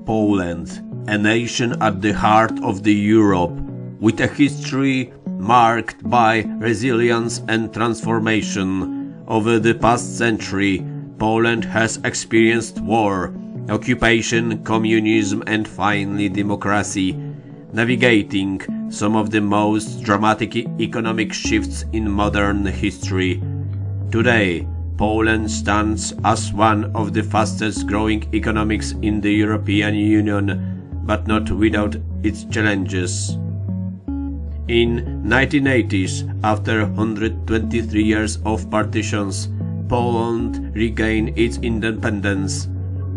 Poland, a nation at the heart of Europe, with a history marked by resilience and transformation. Over the past century, Poland has experienced war, occupation, communism, and finally democracy, navigating some of the most dramatic economic shifts in modern history. Today, Poland stands as one of the fastest growing economies in the European Union, but not without its challenges. In 1980s, after 123 years of partitions, Poland regained its independence.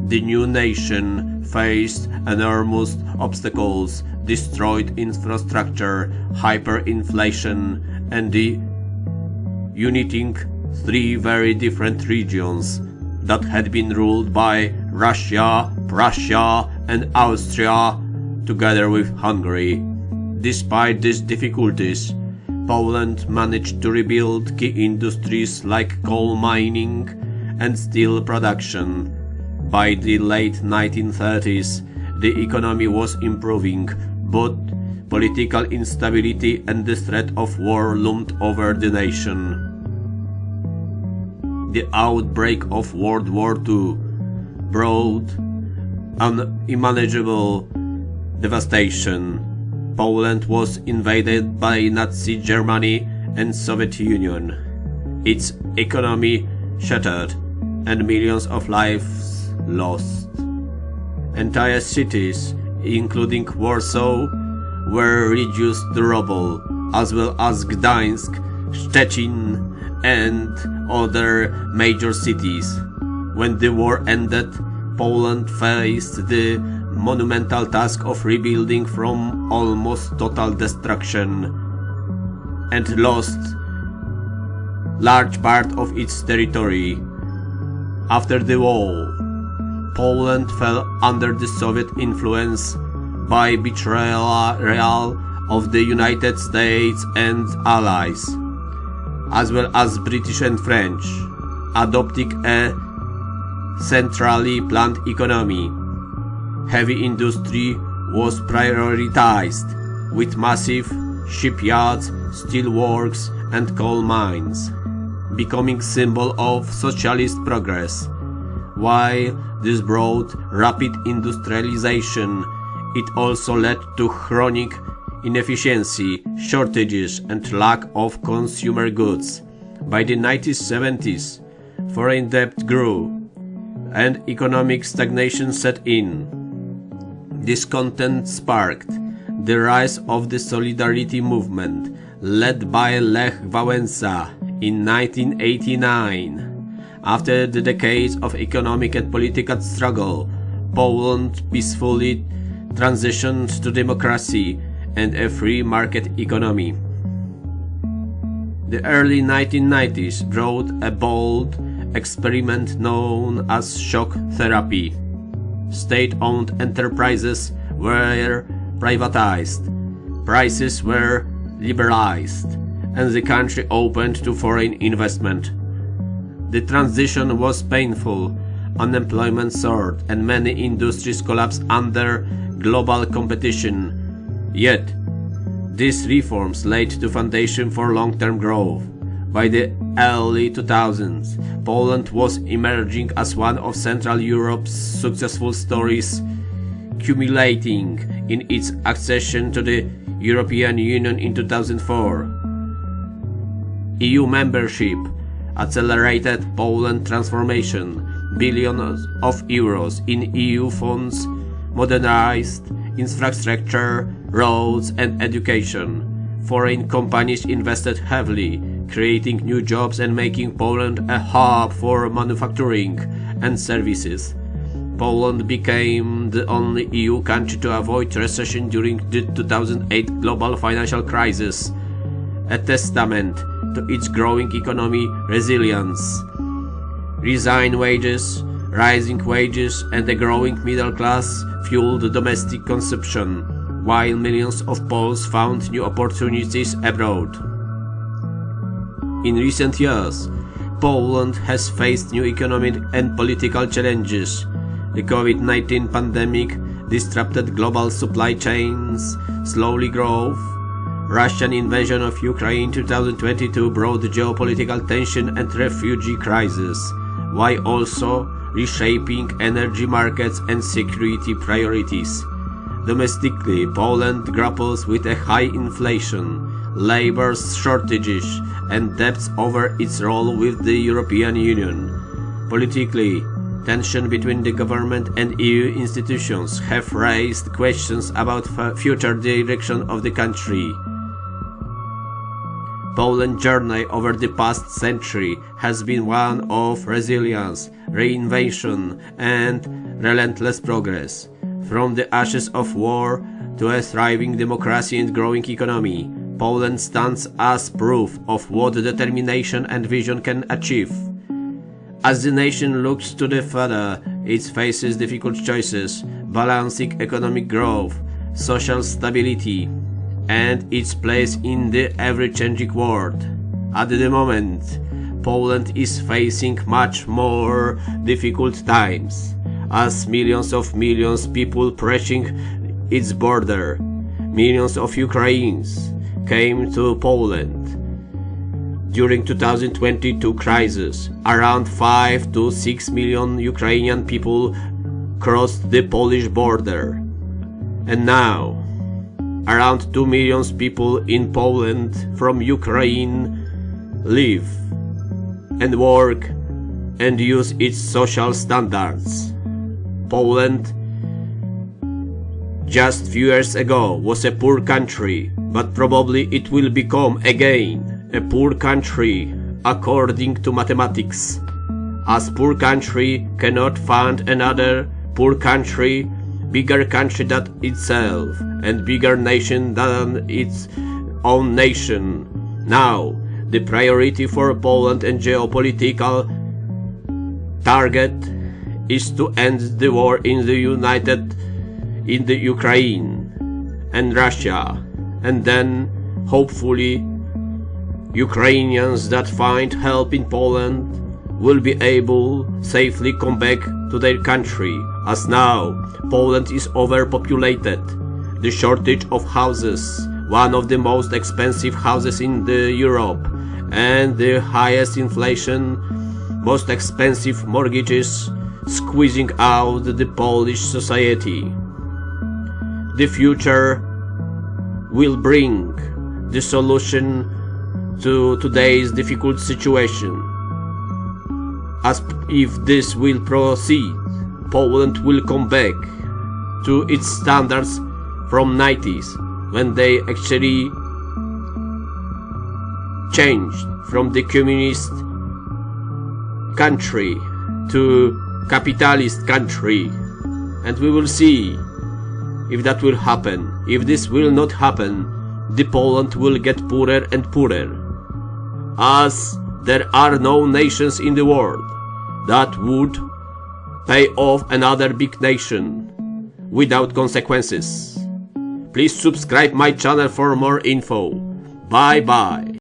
The new nation faced enormous obstacles, destroyed infrastructure, hyperinflation, and the uniting three very different regions that had been ruled by Russia, Prussia, and Austria, together with Hungary. Despite these difficulties, Poland managed to rebuild key industries like coal mining and steel production. By the late 1930s, the economy was improving, but political instability and the threat of war loomed over the nation. The outbreak of World War II brought unimaginable devastation. Poland was invaded by Nazi Germany and Soviet Union. Its economy shattered and millions of lives lost. Entire cities, including Warsaw, were reduced to rubble, as well as Gdańsk, Szczecin, and other major cities. When the war ended, Poland faced the monumental task of rebuilding from almost total destruction and lost large part of its territory. After the war, Poland fell under the Soviet influence by betrayal of the United States and Allies, as well as British and French, adopting a centrally planned economy. Heavy industry was prioritized, with massive shipyards, steelworks, and coal mines, becoming symbol of socialist progress. While this brought rapid industrialization, it also led to chronic inefficiency, shortages, and lack of consumer goods. By the 1970s, foreign debt grew, and economic stagnation set in. Discontent sparked the rise of the Solidarity movement, led by Lech Wałęsa in 1989. After the decades of economic and political struggle, Poland peacefully transitioned to democracy and a free market economy. The early 1990s brought a bold experiment known as shock therapy. State-owned enterprises were privatized, prices were liberalized, and the country opened to foreign investment. The transition was painful, unemployment soared, and many industries collapsed under global competition. Yet, these reforms laid the foundation for long-term growth. By the early 2000s, Poland was emerging as one of Central Europe's successful stories, culminating in its accession to the European Union in 2004. EU membership accelerated Poland's transformation. Billions of euros in EU funds modernized infrastructure, roads, and education. Foreign companies invested heavily, creating new jobs and making Poland a hub for manufacturing and services. Poland became the only EU country to avoid recession during the 2008 global financial crisis, a testament to its growing economic resilience. Rising wages, and a growing middle class fueled domestic consumption, while millions of Poles found new opportunities abroad. In recent years, Poland has faced new economic and political challenges. The COVID-19 pandemic disrupted global supply chains, slowly growth. Russian invasion of Ukraine 2022 brought geopolitical tension and refugee crisis, while also reshaping energy markets and security priorities. Domestically, Poland grapples with a high inflation, labor shortages, and debts over its role with the European Union. Politically, tension between the government and EU institutions have raised questions about future direction of the country. Poland's journey over the past century has been one of resilience, reinvention, and relentless progress. From the ashes of war to a thriving democracy and growing economy, Poland stands as proof of what determination and vision can achieve. As the nation looks to the future, it faces difficult choices, balancing economic growth, social stability, and its place in the ever-changing world. At the moment, Poland is facing much more difficult times, as millions of people pressing its border. Millions of Ukrainians came to Poland. During 2022 crisis, around 5 to 6 million Ukrainian people crossed the Polish border. And now, around 2 million people in Poland from Ukraine live and work and use its social standards. Poland just few years ago was a poor country, but probably it will become again a poor country according to mathematics, as poor country cannot fund another poor country, bigger country than itself, and bigger nation than its own nation. Now, the priority for Poland and geopolitical target is to end the war in the Ukraine and Russia, and then hopefully Ukrainians that find help in Poland will be able safely come back to their country, as now Poland is overpopulated. The shortage of houses, one of the most expensive houses in Europe, and the highest inflation, most expensive mortgages, squeezing out the Polish society. The future will bring the solution to today's difficult situation. As if this will proceed, Poland will come back to its standards from 90s, when they actually changed from the communist country to capitalist country. And we will see if that will happen. If this will not happen, the Poland will get poorer and poorer, as there are no nations in the world that would pay off another big nation without consequences. Please subscribe my channel for more info. Bye bye.